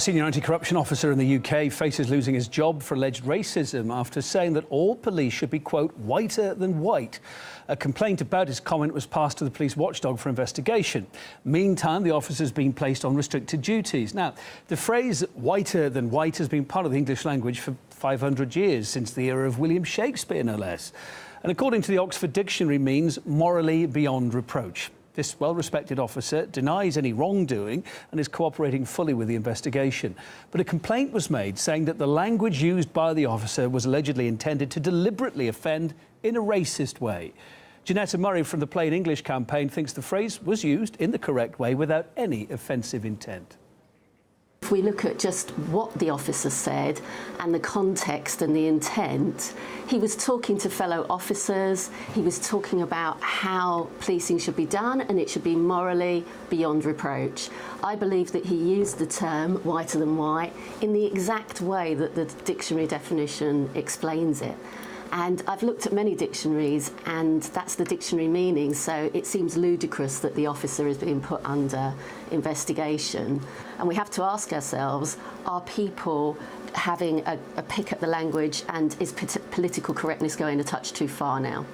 Senior anti-corruption officer in the UK faces losing his job for alleged racism after saying that all police should be, quote, whiter than white. A complaint about his comment was passed to the police watchdog for investigation. Meantime, the officer's been placed on restricted duties. Now, the phrase whiter than white has been part of the English language for 500 years, since the era of William Shakespeare, no less. And according to the Oxford Dictionary, means morally beyond reproach. This well-respected officer denies any wrongdoing and is cooperating fully with the investigation. But a complaint was made saying that the language used by the officer was allegedly intended to deliberately offend in a racist way. Janetta Murray from the Plain English campaign thinks the phrase was used in the correct way without any offensive intent. If we look at just what the officer said and the context and the intent, he was talking to fellow officers, he was talking about how policing should be done and it should be morally beyond reproach. I believe that he used the term whiter than white in the exact way that the dictionary definition explains it. And I've looked at many dictionaries and that's the dictionary meaning, so it seems ludicrous that the officer is being put under investigation. And we have to ask ourselves, are people having a pick at the language, and is political correctness going a touch too far now?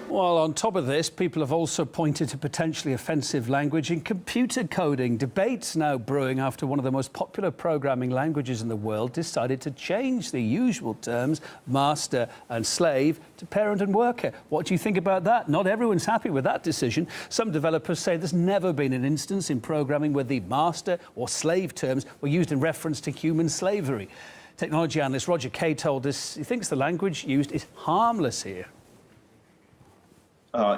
Well, on top of this, people have also pointed to potentially offensive language in computer coding. Debates now brewing after one of the most popular programming languages in the world decided to change the usual terms master and slave to parent and worker. What do you think about that? Not everyone's happy with that decision. Some developers say there's never been an instance in programming where the master or slave terms were used in reference to human slavery. Technology analyst Roger Kay told us he thinks the language used is harmless here.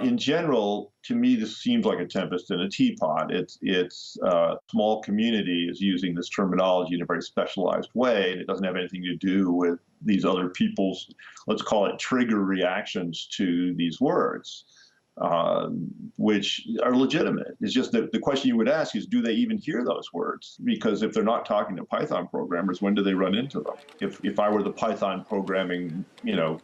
In general, to me, this seems like a tempest in a teapot. It's a small community is using this terminology in a very specialized way, and it doesn't have anything to do with these other people's, let's call it, trigger reactions to these words, which are legitimate. It's just that the question you would ask is, do they even hear those words? Because if they're not talking to Python programmers, when do they run into them? If I were the Python programming,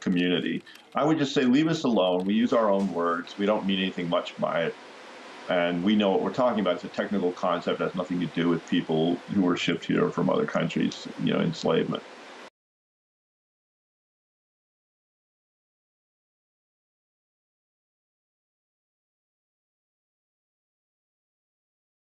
community, I would just say, leave us alone. We use our own words. We don't mean anything much by it. And we know what we're talking about. It's a technical concept. It has nothing to do with people who were shipped here from other countries, enslavement.